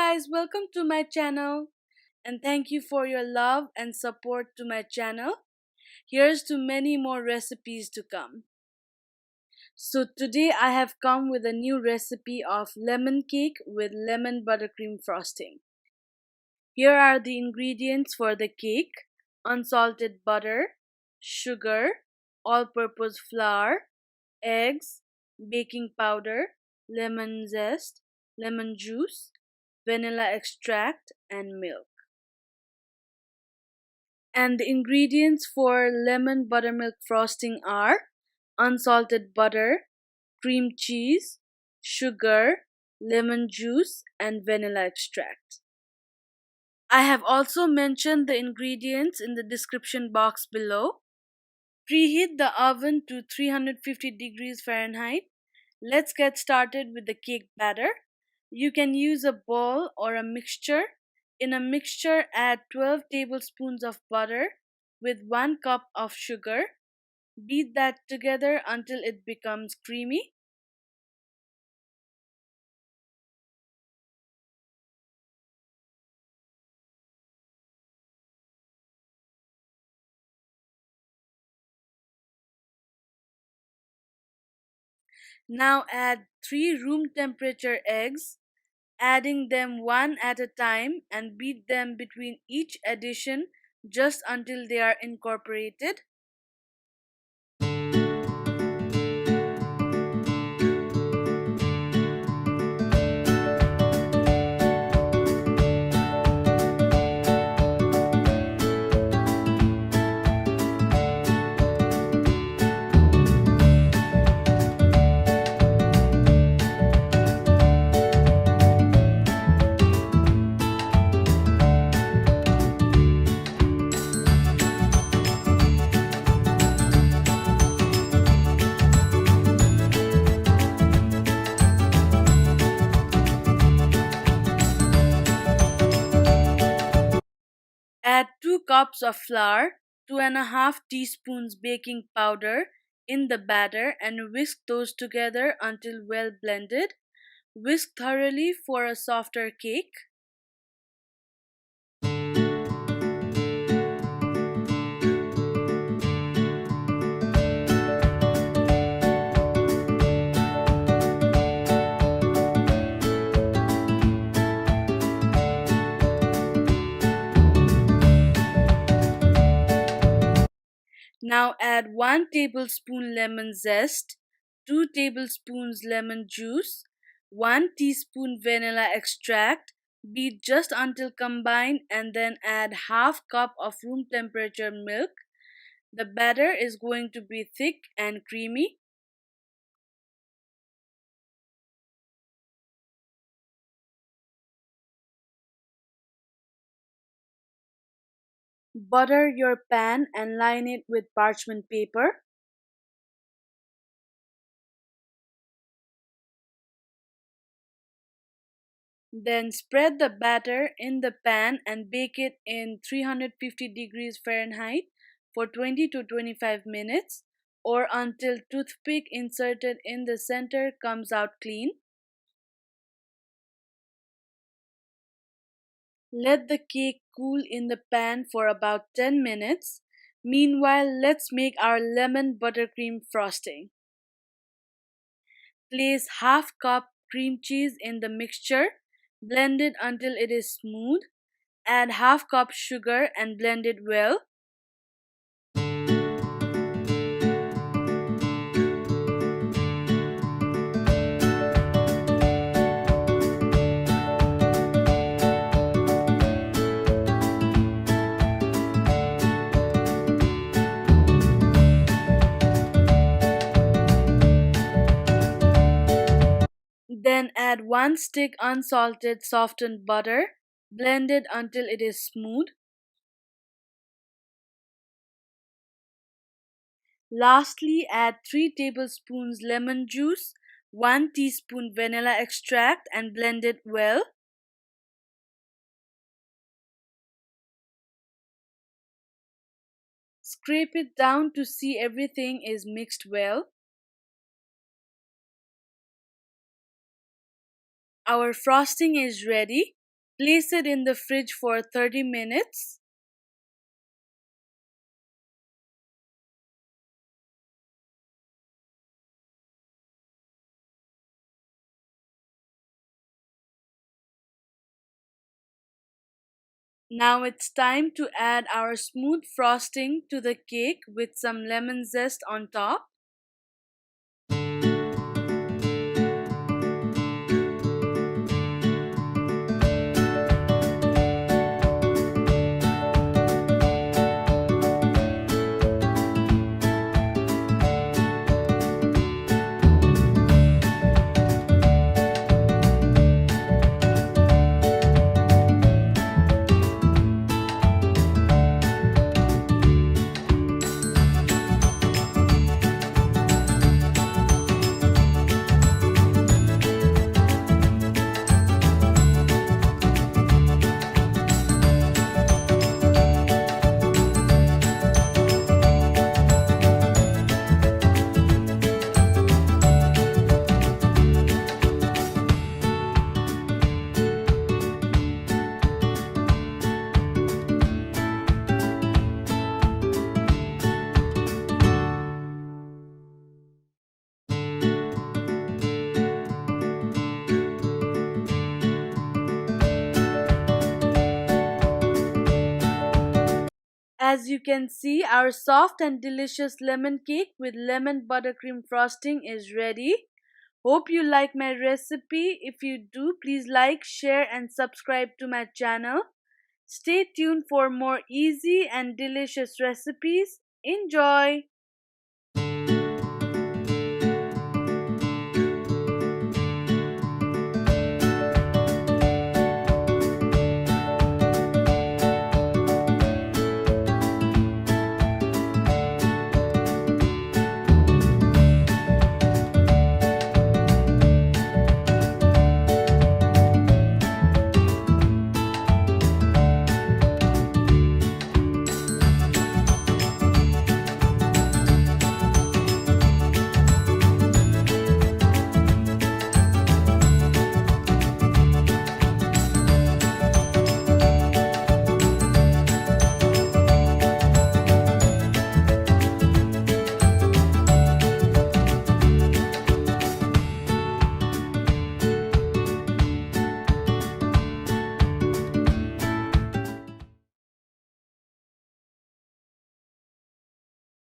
guys, welcome to my channel and thank you for your love and support to my channel. Here's to many more recipes to come. So today I have come with a new recipe of lemon cake with lemon buttercream frosting. Here are the ingredients for the cake: unsalted butter, sugar, all-purpose flour, eggs, baking powder, lemon zest, lemon juice, vanilla extract, and milk. And the ingredients for lemon buttermilk frosting are unsalted butter, cream cheese, sugar, lemon juice, and vanilla extract. I have also mentioned the ingredients in the description box below. Preheat the oven to 350 degrees Fahrenheit. Let's get started with the cake batter. You can use a bowl or a mixture. In a mixture, add 12 tablespoons of butter with 1 cup of sugar. Beat that together until it becomes creamy. Now add 3 room temperature eggs, adding them one at a time, and beat them between each addition just until they are incorporated. Add 2 cups of flour, 2.5 teaspoons baking powder in the batter and whisk those together until well blended. Whisk thoroughly for a softer cake. Now add 1 tablespoon lemon zest, 2 tablespoons lemon juice, 1 teaspoon vanilla extract. Beat just until combined and then add half cup of room temperature milk. The batter is going to be thick and creamy. Butter your pan and line it with parchment paper. Then spread the batter in the pan and bake it in 350 degrees Fahrenheit for 20 to 25 minutes or until toothpick inserted in the center comes out clean. Let the cake cool in the pan for about 10 minutes. Meanwhile, let's make our lemon buttercream frosting. Place half cup cream cheese in the mixture. Blend it until it is smooth. Add half cup sugar and blend it well. Then add 1 stick unsalted softened butter. Blend it until it is smooth. Lastly, add 3 tablespoons lemon juice, 1 teaspoon vanilla extract and blend it well. Scrape it down to see everything is mixed well. Our frosting is ready. Place it in the fridge for 30 minutes. Now it's time to add our smooth frosting to the cake with some lemon zest on top. As you can see, our soft and delicious lemon cake with lemon buttercream frosting is ready. Hope you like my recipe. If you do, please like, share, and subscribe to my channel. Stay tuned for more easy and delicious recipes. Enjoy!